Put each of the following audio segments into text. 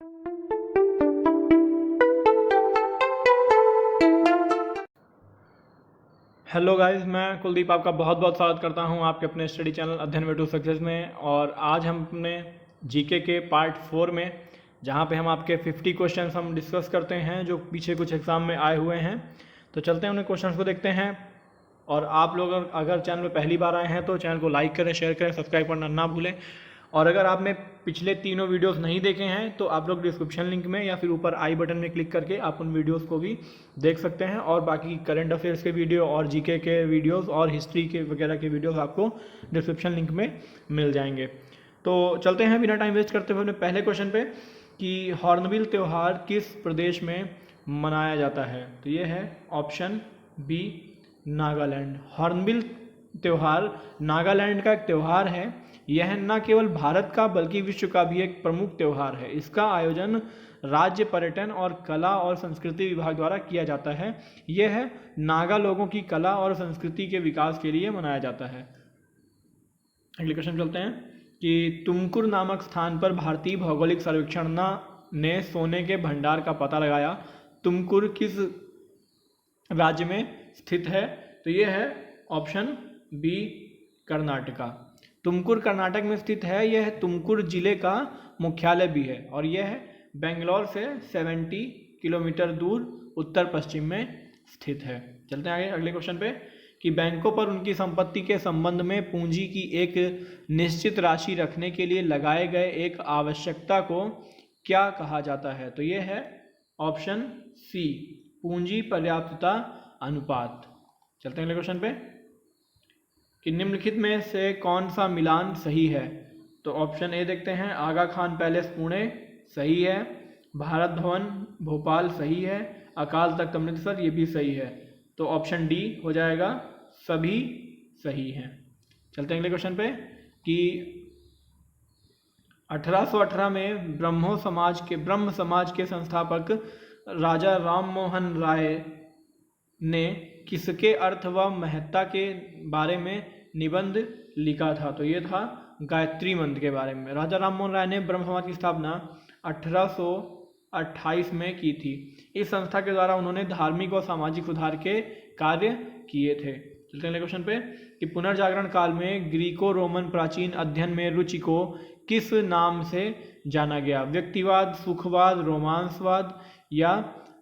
Hello guys, मैं कुलदीप आपका बहुत बहुत स्वागत करता हूं आपके अपने स्टडी चैनल अध्ययन वे टू सक्सेस में। और आज हम अपने जीके के पार्ट 4 में, जहां पे हम आपके 50 क्वेश्चंस हम डिस्कस करते हैं जो पीछे कुछ एग्ज़ाम में आए हुए हैं। तो चलते हैं उन्हें क्वेश्चंस को देखते हैं। और आप लोग अगर चैनल में पहली बार आए हैं तो चैनल को लाइक करें, शेयर करें, सब्सक्राइब करना ना भूलें। और अगर आपने पिछले तीनों वीडियोस नहीं देखे हैं तो आप लोग डिस्क्रिप्शन लिंक में या फिर ऊपर आई बटन में क्लिक करके आप उन वीडियोस को भी देख सकते हैं। और बाकी करंट अफेयर्स के वीडियो और जीके के वीडियोस और हिस्ट्री के वगैरह के वीडियोस आपको डिस्क्रिप्शन लिंक में मिल जाएंगे। तो चलते हैं बिना टाइम वेस्ट करते हुए अपने पहले क्वेश्चन पे कि हॉर्नबिल त्यौहार किस प्रदेश में मनाया जाता है। तो ये है ऑप्शन बी, नागालैंड। हॉर्नबिल त्यौहार नागालैंड का एक त्यौहार है। यह न केवल भारत का बल्कि विश्व का भी एक प्रमुख त्यौहार है। इसका आयोजन राज्य पर्यटन और कला और संस्कृति विभाग द्वारा किया जाता है। यह नागा लोगों की कला और संस्कृति के विकास के लिए मनाया जाता है। अगले क्वेश्चन चलते हैं कि तुमकुर नामक स्थान पर भारतीय भौगोलिक सर्वेक्षण ने सोने के भंडार का पता लगाया। तुमकुर किस राज्य में स्थित है। तो ये है ऑप्शन बी, कर्नाटका। तुमकुर कर्नाटक में स्थित है। यह तुमकुर जिले का मुख्यालय भी है और यह बेंगलोर से 70 किलोमीटर दूर उत्तर पश्चिम में स्थित है। चलते हैं आगे अगले क्वेश्चन पे कि बैंकों पर उनकी संपत्ति के संबंध में पूंजी की एक निश्चित राशि रखने के लिए लगाए गए एक आवश्यकता को क्या कहा जाता है। तो यह है ऑप्शन सी, पूंजी पर्याप्तता अनुपात। चलते हैं अगले क्वेश्चन पे कि निम्नलिखित में से कौन सा मिलान सही है। तो ऑप्शन ए देखते हैं, आगा खान पैलेस पुणे सही है, भारत भवन भोपाल सही है, अकाल तख्त अमृतसर ये भी सही है। तो ऑप्शन डी हो जाएगा, सभी सही हैं। चलते हैं अगले क्वेश्चन पे कि 1818 में ब्रह्म समाज के संस्थापक राजा राम मोहन राय ने किसके अर्थ व महत्ता के बारे में निबंध लिखा था। तो ये था गायत्री मंत्र के बारे में। राजा राम मोहन राय ने ब्रह्म समाज की स्थापना 1828 में की थी। इस संस्था के द्वारा उन्होंने धार्मिक और सामाजिक सुधार के कार्य किए थे। चलते हैं क्वेश्चन पे कि पुनर्जागरण काल में ग्रीको रोमन प्राचीन अध्ययन में रुचि को किस नाम से जाना गया। व्यक्तिवाद, सुखवाद, रोमांसवाद या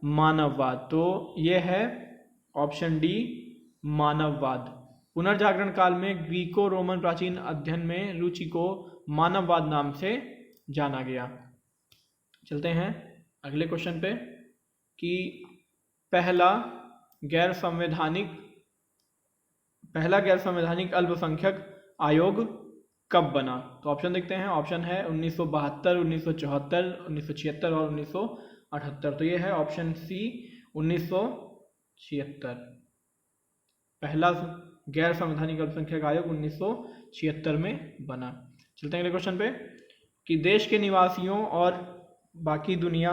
मानववाद। तो यह है ऑप्शन डी, मानववाद। पुनर्जागरण काल में ग्रीको रोमन प्राचीन अध्ययन में रुचि को मानववाद नाम से जाना गया। चलते हैं अगले क्वेश्चन पे कि पहला गैर संवैधानिक अल्पसंख्यक आयोग कब बना। तो ऑप्शन देखते हैं। ऑप्शन है 1972, 1974, 1976 और 1978। तो ये है ऑप्शन सी, 1976। पहला गैर संवैधानिक अल्पसंख्यक आयोग 1976 में बना। चलते हैं अगले क्वेश्चन पे कि देश के निवासियों और बाकी दुनिया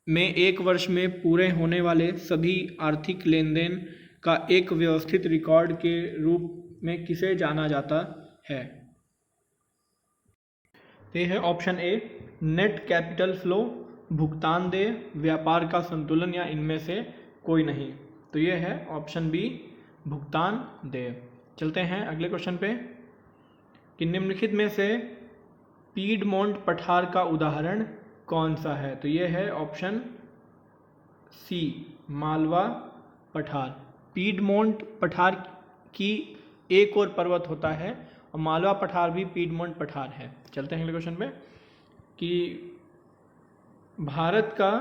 में एक वर्ष में पूरे होने वाले सभी आर्थिक लेन देन का एक व्यवस्थित रिकॉर्ड के रूप में किसे जाना जाता है। तो यह है option A, net capital flow, भुगतान देय, व्यापार का संतुलन या इनमें से कोई नहीं। तो यह है ऑप्शन बी, भुगतान देय। चलते हैं अगले क्वेश्चन पे कि निम्नलिखित में से पीडमोंट पठार का उदाहरण कौन सा है। तो यह है ऑप्शन सी, मालवा पठार। पीडमोंट पठार की एक और पर्वत होता है और मालवा पठार भी पीडमोंट पठार है। चलते हैं अगले क्वेश्चन पे कि भारत का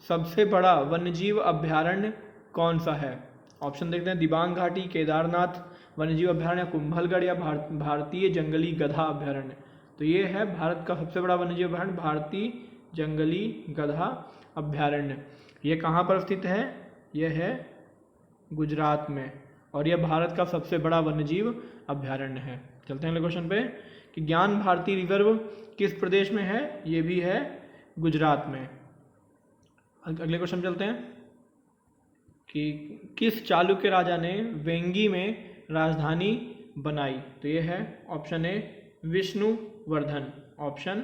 सबसे बड़ा वन्यजीव अभयारण्य कौन सा है। ऑप्शन देखते हैं, दिबांग घाटी, केदारनाथ वन्यजीव अभयारण्य, कुंभलगढ़ या भारतीय जंगली गधा अभयारण्य। तो ये है भारत का सबसे बड़ा वन्यजीव अभयारण्य भारतीय जंगली गधा अभयारण्य। ये कहाँ पर स्थित है। यह है गुजरात में और यह भारत का सबसे बड़ा वन्यजीव अभयारण्य है। चलते हैं अगले क्वेश्चन पे कि ज्ञान भारती रिजर्व किस प्रदेश में है। ये भी है गुजरात में। अगले क्वेश्चन चलते हैं कि किस चालुक्य राजा ने वेंगी में राजधानी बनाई। तो ये है option A, Vishnuvardhana. Option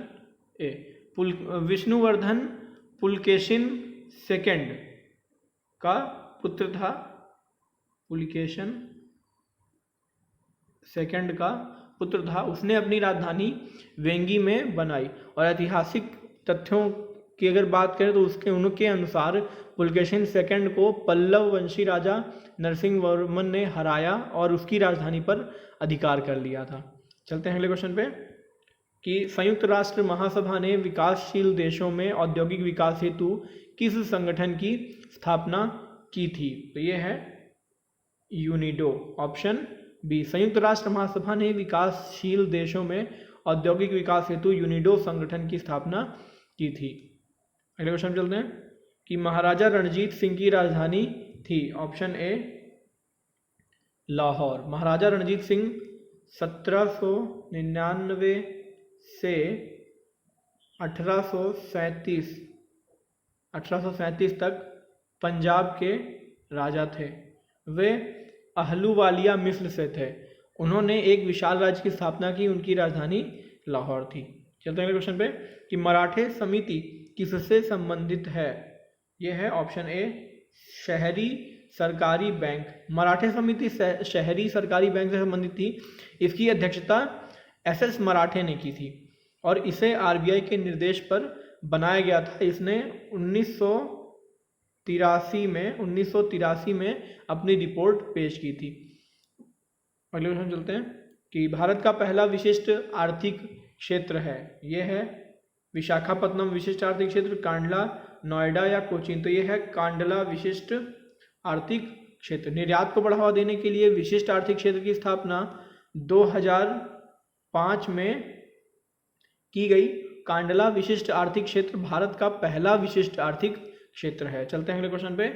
A. Vishnuvardhana Pulakeshin second का पुत्र था। पुलकेशिन सेकंड का पुत्र था। उसने अपनी राजधानी वेंगी में बनाई। और ऐतिहासिक तथ्यों की अगर बात करें तो उनके अनुसार पुलकेशिन सेकंड को पल्लव वंशी राजा नरसिंह वर्मन ने हराया और उसकी राजधानी पर अधिकार कर लिया था। चलते हैं अगले क्वेश्चन पे कि संयुक्त राष्ट्र महासभा ने विकासशील देशों में औद्योगिक विकास हेतु किस संगठन की स्थापना की थी? तो ये है यूनिडो, ऑप्शन बी। संयुक्त राष्ट्र महासभा ने विकासशील देशों में औद्योगिक विकास हेतु यूनिडो संगठन की स्थापना की थी। अगले क्वेश्चन चलते हैं कि महाराजा रणजीत सिंह की राजधानी थी। Option A Lahore. महाराजा रणजीत सिंह 1799 से 1837 तक पंजाब के राजा थे। वे अहलूवालिया मिस्र से थे। उन्होंने एक विशाल राज्य की स्थापना की। उनकी राजधानी लाहौर थी। चलते हैं अगले क्वेश्चन पे कि मराठे समिति किससे संबंधित है? यह है ऑप्शन ए शहरी सरकारी बैंक। मराठे समिति शहरी सरकारी बैंक से संबंधित थी। इसकी अध्यक्षता एसएस मराठे ने की थी और इसे आरबीआई के निर्देश पर बनाया गया था। इसने 1983 में अपनी रिपोर्ट पेश की थी। अगले क्वेश्चन चलते हैं कि भारत का पहला विशिष्ट आर्थिक क्षेत्र है। यह है विशाखापत्तनम विशिष्ट आर्थिक क्षेत्र, कांडला, नोएडा या कोचीन। तो यह है कांडला विशिष्ट आर्थिक क्षेत्र। निर्यात को बढ़ावा देने के लिए विशिष्ट आर्थिक क्षेत्र की स्थापना 2005 में की गई। कांडला विशिष्ट आर्थिक क्षेत्र भारत का पहला विशिष्ट आर्थिक क्षेत्र है। चलते हैं अगले क्वेश्चन पे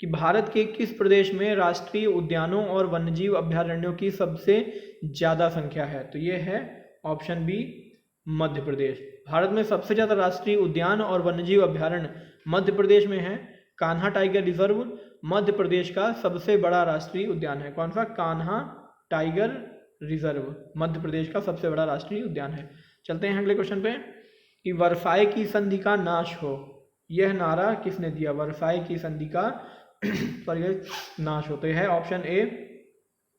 कि भारत के किस प्रदेश में राष्ट्रीय उद्यानों और वन्यजीव अभयारण्यों की सबसे ज्यादा संख्या है? तो ये है ऑप्शन बी मध्य प्रदेश। भारत में सबसे ज्यादा राष्ट्रीय उद्यान और वन्यजीव अभयारण्य मध्य प्रदेश में है। कान्हा टाइगर रिजर्व मध्य प्रदेश का सबसे बड़ा राष्ट्रीय उद्यान है। कौन सा? कान्हा टाइगर रिजर्व मध्य प्रदेश का सबसे बड़ा राष्ट्रीय उद्यान है। चलते हैं अगले क्वेश्चन पे कि वर्साई की संधि का नाश हो, यह नारा किसने दिया? वर्साई की संधि का नाश हो, तो यह है ऑप्शन ए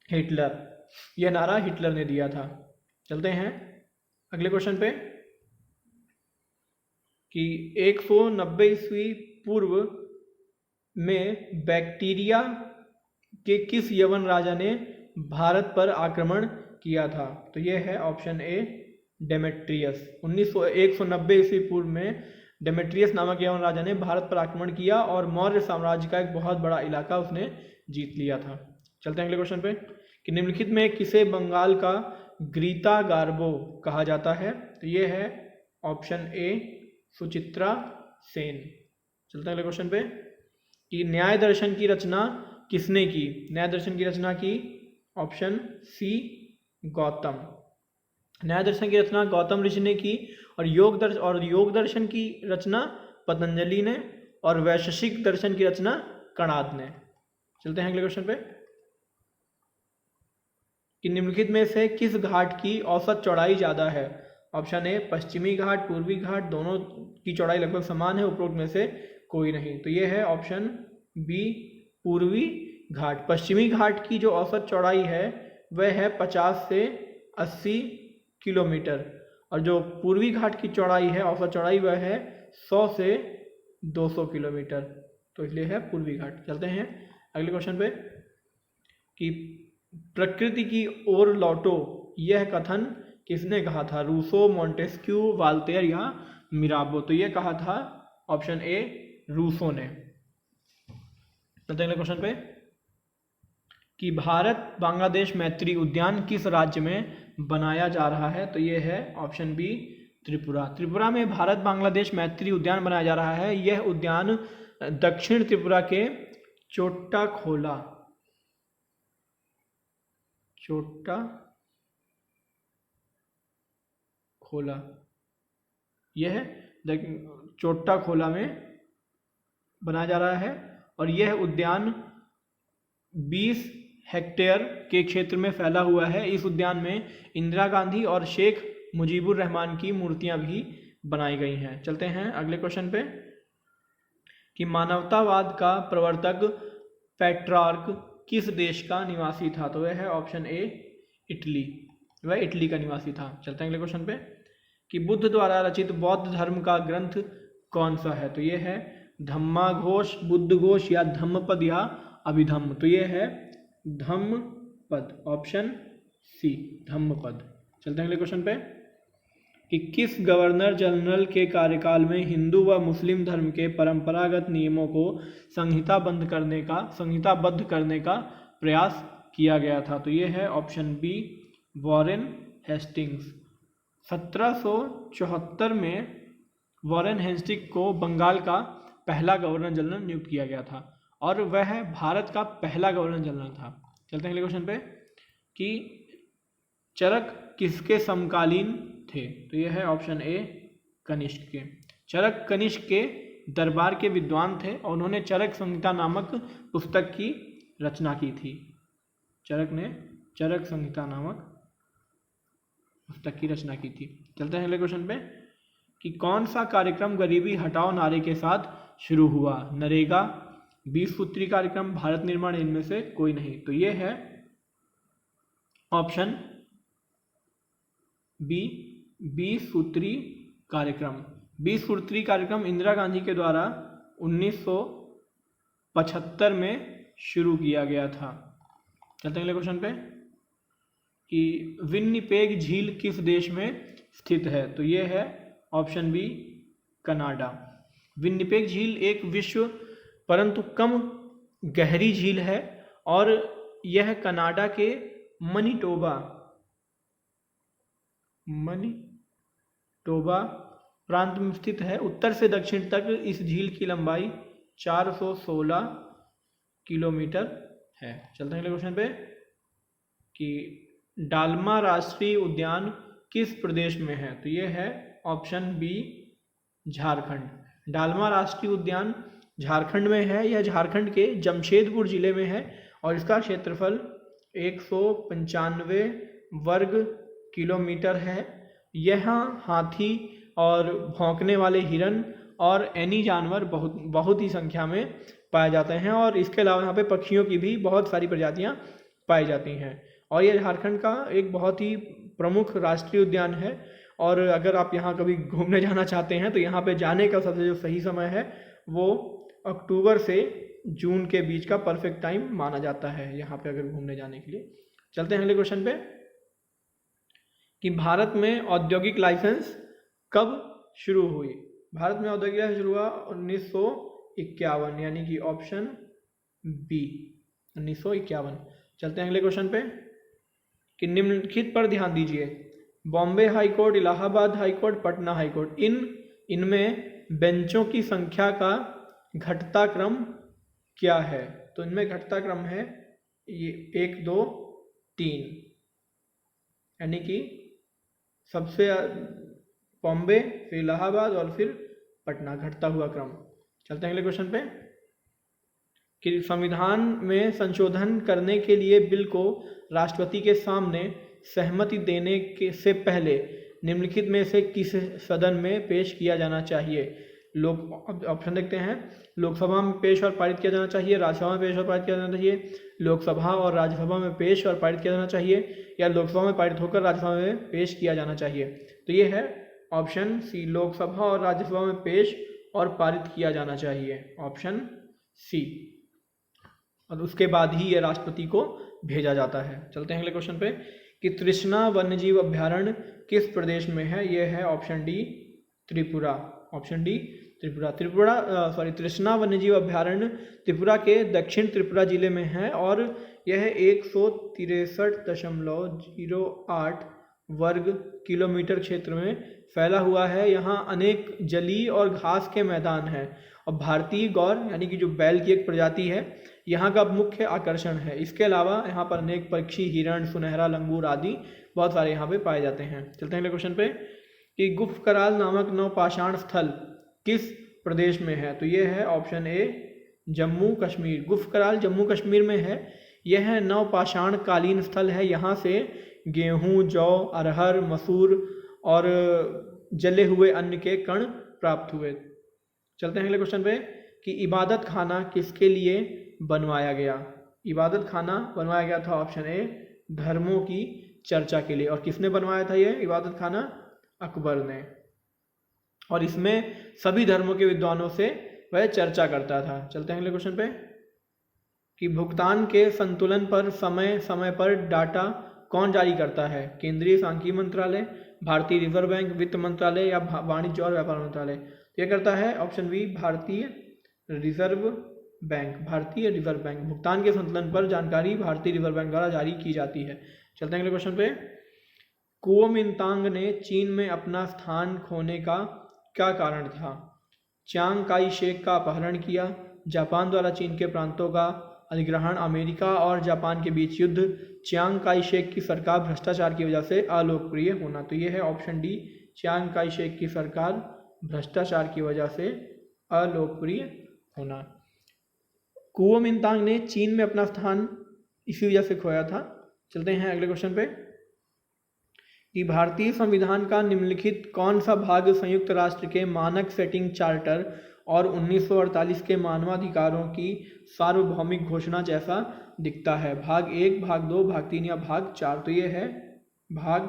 हिटलर। यह नारा हिटलर ने दिया था। चलते हैं अगले क्वेश्चन पे कि 190 ईस्वी पूर्व में बैक्टीरिया के किस यवन राजा ने भारत पर आक्रमण किया था? तो यह है ऑप्शन ए डेमेट्रियस। 190 ईस्वी पूर्व में डेमेट्रियस नामक यवन राजा ने भारत पर आक्रमण किया और मौर्य साम्राज्य का एक बहुत बड़ा इलाका उसने जीत लिया था। चलते हैं अगले क्वेश्चन पे कि निम्नलिखित में किसे बंगाल का ग्रीता गार्बो कहा जाता है? तो ये है ऑप्शन ए सुचित्रा सेन। चलते हैं अगले क्वेश्चन पे कि न्याय दर्शन की रचना किसने की? न्याय दर्शन की रचना की ऑप्शन सी गौतम। न्याय दर्शन की रचना गौतम ऋषि ने की और योग दर्शन की रचना पतंजलि ने और वैशेषिक दर्शन की रचना कणाद ने। चलते हैं अगले क्वेश्चन पे कि निम्नलिखित में से किस घाट की औसत चौड़ाई ज्यादा है? ऑप्शन ए पश्चिमी घाट, पूर्वी घाट, दोनों की चौड़ाई लगभग समान है, उपरोक्त में से कोई नहीं। तो ये है ऑप्शन बी पूर्वी घाट। पश्चिमी घाट की जो औसत चौड़ाई है वह है 50 से 80 किलोमीटर और जो पूर्वी घाट की चौड़ाई है औसत चौड़ाई वह है 100 से 200 किलोमीटर, तो इसलिए है पूर्वी घाट। चलते हैं अगले क्वेश्चन पे कि प्रकृति की ओर लौटो, यह कथन किसने कहा था? रूसो, मॉन्टेस्क्यू, वाल्तेयर या मिराबो। तो यह कहा था ऑप्शन ए रूसो ने। चलते हैं अगले क्वेश्चन पे कि भारत बांग्लादेश मैत्री उद्यान किस राज्य में बनाया जा रहा है? तो ये है ऑप्शन बी त्रिपुरा। त्रिपुरा में भारत बांग्लादेश मैत्री उद्यान बनाया जा रहा है। यह उद्यान दक्षिण त्रिपुरा के चोट्टा खोला में बनाया जा रहा है और यह उद्यान 20 हेक्टेयर के क्षेत्र में फैला हुआ है। इस उद्यान में इंदिरा गांधी और शेख मुजीबुर रहमान की मूर्तियां भी बनाई गई हैं। चलते हैं अगले क्वेश्चन पे कि मानवतावाद का प्रवर्तक पेट्रार्क किस देश का निवासी था? तो यह है ऑप्शन ए इटली, वह इटली का निवासी था। चलते हैं अगले क्वेश्चन पे कि बुद्ध द्वारा रचित बौद्ध धर्म का ग्रंथ कौन सा है? तो ये है धम्माघोष, बुद्धघोष या धम्मपद या अभिधम्म। तो ये है धम्मपद, ऑप्शन सी धम्मपद। चलते हैं अगले क्वेश्चन पे कि किस गवर्नर जनरल के कार्यकाल में हिंदू व मुस्लिम धर्म के परंपरागत नियमों को संहिताबद्ध करने का प्रयास किया गया था? तो ये है ऑप्शन बी वॉरेन हेस्टिंग्स। 1774 में वॉरेन हेस्टिंग्स को बंगाल का पहला गवर्नर जनरल नियुक्त किया गया था और वह भारत का पहला गवर्नर जनरल था। चलते हैं अगले क्वेश्चन पे कि चरक किसके समकालीन थे? तो यह है ऑप्शन ए कनिष्क के। चरक कनिष्क के दरबार के विद्वान थे और उन्होंने चरक संहिता नामक पुस्तक की रचना की थी। चरक ने चरक संहिता नामक पुस्तक की रचना की थी। चलते हैं अगले क्वेश्चन पे कि कौन सा कार्यक्रम गरीबी हटाओ नारे के साथ शुरू हुआ? नरेगा, 20 सूत्री कार्यक्रम, भारत निर्माण, इनमें से कोई नहीं। तो ये है ऑप्शन बी 20 सूत्री कार्यक्रम। 20 सूत्री कार्यक्रम इंदिरा गांधी के द्वारा 1975 में शुरू किया गया था। चलते हैं अगले क्वेश्चन पे कि विन्निपेग झील किस देश में स्थित है? तो ये है ऑप्शन बी कनाडा। विन्निपेग झील एक विश्व परंतु कम गहरी झील है और यह कनाडा के मनीटोबा प्रांत में स्थित है। उत्तर से दक्षिण तक इस झील की लंबाई 416 किलोमीटर है। चलते हैं अगले क्वेश्चन पे कि डालमा राष्ट्रीय उद्यान किस प्रदेश में है? तो ये है ऑप्शन बी झारखंड। डालमा राष्ट्रीय उद्यान झारखंड में है। यह झारखंड के जमशेदपुर जिले में है और इसका क्षेत्रफल 195 वर्ग किलोमीटर है। यहाँ हाथी और भौंकने वाले हिरन और एनी जानवर बहुत ही संख्या में पाए जाते हैं और इसके अलावा यहाँ पे पक्षियों की भी बहुत सारी प्रजातियाँ पाई जाती हैं और यह झारखंड का एक बहुत ही प्रमुख राष्ट्रीय उद्यान है। और अगर आप यहाँ कभी घूमने जाना चाहते हैं तो यहाँ पे जाने का सबसे जो सही समय है वो अक्टूबर से जून के बीच का परफेक्ट टाइम माना जाता है यहाँ पे अगर घूमने जाने के लिए। चलते हैं अगले क्वेश्चन पे कि भारत में औद्योगिक लाइसेंस कब शुरू हुई? भारत में औद्योगिक लाइसेंस शुरू हुआ 1951, यानी कि ऑप्शन बी 1951। चलते हैं अगले क्वेश्चन पे कि निम्नलिखित पर ध्यान दीजिए। Bombay high court, Allahabad high court, Patna high court, इनमें बेंचों की संख्या का घटता क्रम क्या है? तो इनमें घटता क्रम है ये 1 2 3, यानी कि सबसे बॉम्बे, फिर इलाहाबाद और फिर पटना, घटता हुआ क्रम। चलते हैं अगले क्वेश्चन पे कि संविधान में संशोधन करने के लिए बिल को राष्ट्रपति के सामने सहमति देने से पहले निम्नलिखित में से किस सदन में पेश किया जाना चाहिए? ऑप्शन देखते हैं। लोकसभा में पेश और पारित किया जाना चाहिए, राज्यसभा में पेश और पारित किया जाना चाहिए, लोकसभा और राज्यसभा में पेश और पारित किया जाना चाहिए, या लोकसभा में पारित होकर राज्यसभा में पेश किया जाना चाहिए। तो ये है ऑप्शन सी, लोकसभा और राज्यसभा में पेश और पारित किया जाना चाहिए, ऑप्शन सी। और उसके बाद ही ये राष्ट्रपति को भेजा जाता है। चलते हैं अगले क्वेश्चन पे कि तृष्णा वन्यजीव अभ्यारण्य किस प्रदेश में है? ये है option D Tripura, option D Tripura. तृष्णा वन्यजीव अभ्यारण्य त्रिपुरा के दक्षिण त्रिपुरा जिले में है और यह 163.08 वर्ग किलोमीटर क्षेत्र में फैला हुआ है। यहाँ अनेक जलीय और घास के मैदान हैं और भारतीय गौर यानी कि जो बैल की एक प्रजाति है यहाँ का मुख्य आकर्षण है। इसके अलावा यहाँ पर अनेक पक्षी, हिरण, सुनहरा, लंगूर आदि बहुत सारे यहाँ पे पाए जाते हैं। चलते हैं अगले क्वेश्चन पे कि गुफकराल नामक नवपाषाण स्थल किस प्रदेश में है? तो ये है ऑप्शन ए जम्मू कश्मीर। गुफकराल जम्मू कश्मीर में है। यह नवपाषाण कालीन स्थल है। यहाँ से गेहूँ, जौ, अरहर, मसूर और जले हुए अन्न के कण प्राप्त हुए। चलते हैं अगले क्वेश्चन पे कि इबादत खाना किसके लिए बनवाया गया। इबादत खाना बनवाया गया था ऑप्शन ए धर्मों की चर्चा के लिए। और किसने बनवाया था ये इबादत खाना? अकबर ने। और इसमें सभी धर्मों के विद्वानों से वह चर्चा करता था। चलते हैं अगले क्वेश्चन पे कि भुगतान के संतुलन पर समय समय पर डाटा कौन जारी करता है? केंद्रीय सांख्यिकी मंत्रालय, भारतीय रिजर्व बैंक, वित्त मंत्रालय या वाणिज्य और व्यापार मंत्रालय? यह करता है ऑप्शन बी भारतीय रिजर्व बैंक। भारतीय रिजर्व बैंक भुगतान के संतुलन पर जानकारी भारतीय रिजर्व बैंक द्वारा जारी की जाती है। चलते हैं अगले क्वेश्चन पे कुओमिंतांग ने चीन में अपना स्थान खोने का क्या कारण था? चियांग काई शेक का अपहरण किया, जापान द्वारा चीन के प्रांतों का अधिग्रहण, अमेरिका और जापान के बीच युद्ध, चियांग काई शेक की सरकार भ्रष्टाचार की वजह से अलोकप्रिय होना। तो ये है option D Chiang Kai Shek की सरकार भ्रष्टाचार की वजह से अलोकप्रिय होना। कुओमिंतांग ने चीन में अपना स्थान इसी वजह से खोया था। चलते हैं अगले क्वेश्चन पे कि भारतीय संविधान का निम्नलिखित कौन सा भाग संयुक्त राष्ट्र के मानक सेटिंग चार्टर और 1948 के मानवाधिकारों की सार्वभौमिक घोषणा जैसा दिखता है? भाग 1, भाग 2, भाग 3 या भाग 4? तो ये है भाग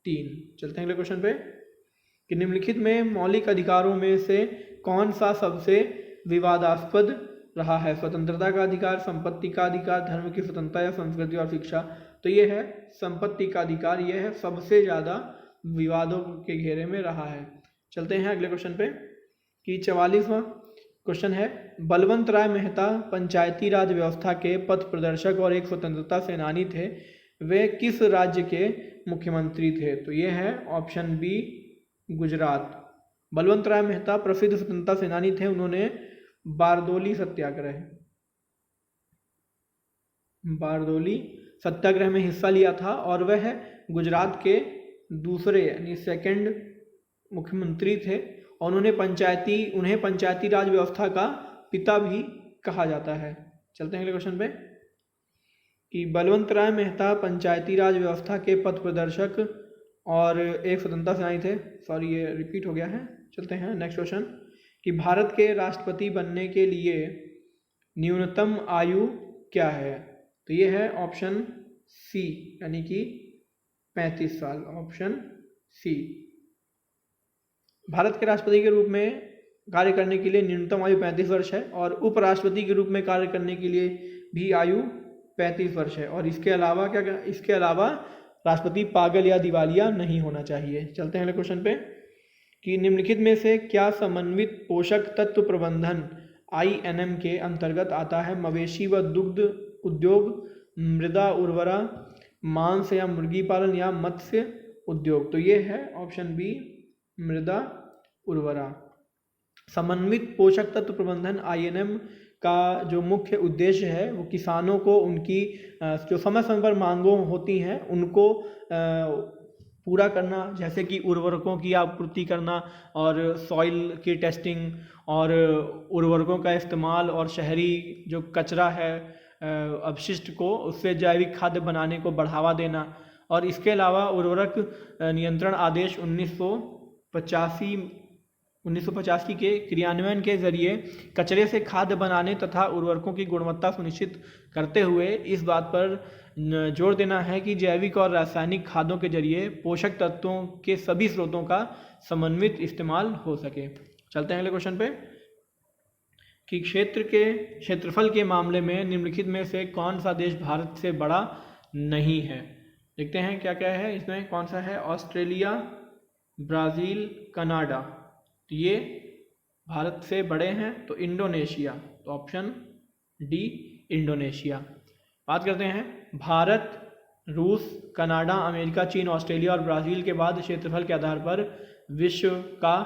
3। चलते हैं अगले क्वेश्चन पे कि निम्नलिखित में मौलिक अधिकारों में से कौन सा सबसे विवादास्पद रहा है? स्वतंत्रता का अधिकार, संपत्ति का अधिकार, धर्म की स्वतंत्रता या संस्कृति और शिक्षा? तो ये है संपत्ति का अधिकार। यह है सबसे ज़्यादा विवादों के घेरे में रहा है। चलते हैं अगले क्वेश्चन पे कि 44वां क्वेश्चन है बलवंत राय मेहता पंचायती राज व्यवस्था के पथ प्रदर्शक और एक स्वतंत्रता सेनानी थे। वे किस राज्य के मुख्यमंत्री थे? तो ये है ऑप्शन बी गुजरात। बलवंत राय मेहता प्रसिद्ध स्वतंत्रता सेनानी थे। उन्होंने बारदोली सत्याग्रह में हिस्सा लिया था और वह गुजरात के दूसरे यानी सेकंड मुख्यमंत्री थे। और उन्हें पंचायती राज व्यवस्था का पिता भी कहा जाता है। चलते हैं अगले क्वेश्चन पे कि बलवंत राय मेहता पंचायती राज व्यवस्था के पथ प्रदर्शक और एक स्वतंत्रता सेनानी थे। सॉरी ये रिपीट हो गया है। चलते हैं नेक्स्ट क्वेश्चन कि भारत के राष्ट्रपति बनने के लिए न्यूनतम आयु क्या है? तो ये है ऑप्शन सी यानी कि 35 साल। Option C. भारत के राष्ट्रपति के रूप में कार्य करने के लिए न्यूनतम आयु 35 वर्ष है और उपराष्ट्रपति के रूप में कार्य करने के लिए भी आयु 35 वर्ष है। और इसके अलावा राष्ट्रपति पागल या दिवालिया नहीं होना चाहिए। चलते हैं अगले क्वेश्चन पे कि निम्नलिखित में से क्या समन्वित पोषक तत्व प्रबंधन INM के अंतर्गत आता है? मवेशी व दुग्ध उद्योग, मृदा उर्वरा, मांस या मुर्गी पालन या मत्स्य उद्योग? तो ये है ऑप्शन बी मृदा उर्वरा। समन्वित पोषक तत्व प्रबंधन INM का जो मुख्य उद्देश्य है वो किसानों को उनकी जो समय समय पर मांगों होती हैं उनको पूरा करना, जैसे कि उर्वरकों की आपूर्ति करना और सॉइल की टेस्टिंग और उर्वरकों का इस्तेमाल और शहरी जो कचरा है अपशिष्ट को उससे जैविक खाद्य बनाने को बढ़ावा देना। और इसके अलावा उर्वरक नियंत्रण आदेश 1985 के क्रियान्वयन के जरिए कचरे से खाद्य बनाने तथा उर्वरकों की गुणवत्ता सुनिश्चित करते हुए इस बात पर जोर देना है कि जैविक और रासायनिक खादों के जरिए पोषक तत्वों के सभी स्रोतों का समन्वित इस्तेमाल हो सके। चलते हैं अगले क्वेश्चन पे कि क्षेत्रफल के मामले में निम्नलिखित में से कौन सा देश भारत से बड़ा नहीं है? देखते हैं क्या क्या है इसमें। कौन सा है? Australia, Brazil, Canada. तो ये भारत से बड़े हैं। तो इंडोनेशिया। तो ऑप्शन डी इंडोनेशिया। बात करते हैं भारत, रूस, कनाडा, अमेरिका, चीन, ऑस्ट्रेलिया और ब्राज़ील के बाद क्षेत्रफल के आधार पर विश्व का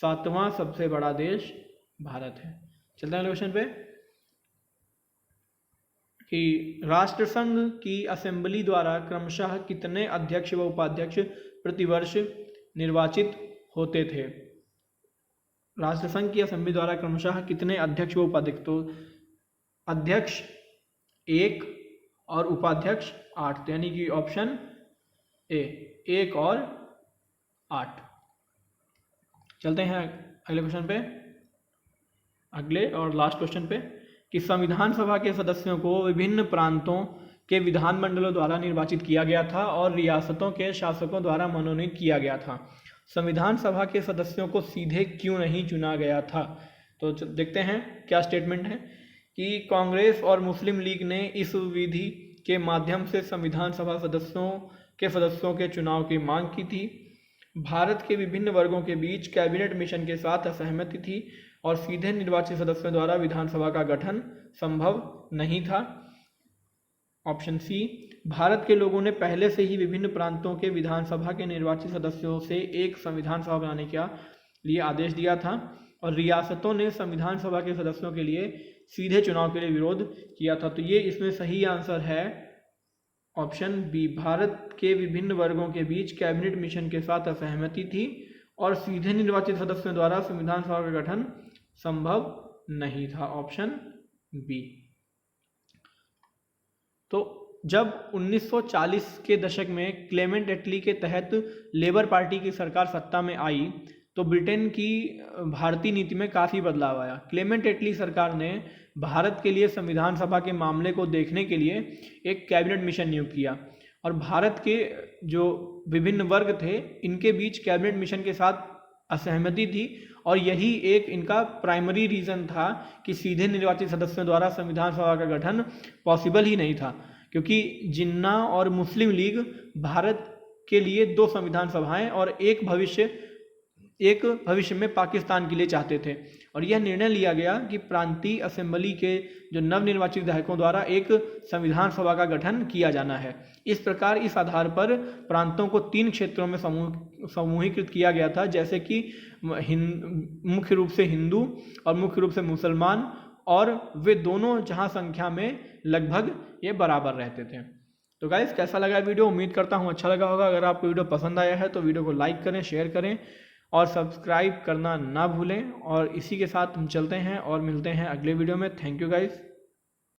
7वां सबसे बड़ा देश भारत है। चलते हैं क्वेश्चन पे कि राष्ट्रसंघ की असेंबली द्वारा क्रमशः कितने अध्यक्ष व उपाध्यक्ष प्रतिवर्ष निर्वाचित होते थे? राष्ट्रसंघ की असेंबली द्वारा क्रमशः कितने अध्यक्ष व उपाध्यक्ष? तो अध्यक्ष 1 और उपाध्यक्ष 8, यानी कि ऑप्शन ए 1 और 8। चलते हैं अगले क्वेश्चन पे, अगले और लास्ट क्वेश्चन पे, कि संविधान सभा के सदस्यों को विभिन्न प्रांतों के विधानमंडलों द्वारा निर्वाचित किया गया था और रियासतों के शासकों द्वारा मनोनीत किया गया था। संविधान सभा के सदस्यों को सीधे क्यों नहीं चुना गया था? तो देखते हैं क्या स्टेटमेंट है कि कांग्रेस और मुस्लिम लीग ने इस विधि के माध्यम से संविधान सभा सदस्यों के चुनाव की मांग की थी। भारत के विभिन्न वर्गों के बीच कैबिनेट मिशन के साथ असहमति थी और सीधे निर्वाचित सदस्यों द्वारा विधानसभा का गठन संभव नहीं था। ऑप्शन सी, भारत के लोगों ने पहले से ही विभिन्न प्रांतों के विधानसभा के निर्वाचित सदस्यों से एक संविधान सभा बनाने के लिए आदेश दिया था और रियासतों ने संविधान सभा के सदस्यों के लिए सीधे चुनाव के लिए विरोध किया था। तो ये इसमें सही आंसर है ऑप्शन बी, भारत के विभिन्न वर्गों के बीच कैबिनेट मिशन के साथ असहमति थी और सीधे निर्वाचित सदस्यों द्वारा संविधान सभा का गठन संभव नहीं था। Option B. तो जब 1940 के दशक में क्लेमेंट एटली के तहत लेबर पार्टी की सरकार सत्ता में आई तो ब्रिटेन की भारतीय नीति में काफ़ी बदलाव आया। क्लेमेंट एटली सरकार ने भारत के लिए संविधान सभा के मामले को देखने के लिए एक कैबिनेट मिशन नियुक्त किया और भारत के जो विभिन्न वर्ग थे इनके बीच कैबिनेट मिशन के साथ असहमति थी और यही एक इनका प्राइमरी रीज़न था कि सीधे निर्वाचित सदस्यों द्वारा संविधान सभा का गठन पॉसिबल ही नहीं था, क्योंकि जिन्ना और मुस्लिम लीग भारत के लिए दो संविधान सभाएं और एक भविष्य में पाकिस्तान के लिए चाहते थे और यह निर्णय लिया गया कि प्रांतीय असेंबली के जो नवनिर्वाचित विधायकों द्वारा एक संविधान सभा का गठन किया जाना है। इस प्रकार इस आधार पर प्रांतों को 3 क्षेत्रों में समूहीकृत किया गया था, जैसे कि मुख्य रूप से हिंदू और मुख्य रूप से मुसलमान, और वे दोनों जहां संख्या में लगभग ये बराबर रहते थे। तो गाइस, कैसा लगा वीडियो? उम्मीद करता हूँ अच्छा लगा होगा। अगर आपको वीडियो पसंद आया है तो वीडियो को लाइक करें, शेयर करें और सब्सक्राइब करना ना भूलें। और इसी के साथ हम चलते हैं और मिलते हैं अगले वीडियो में। Thank you guys.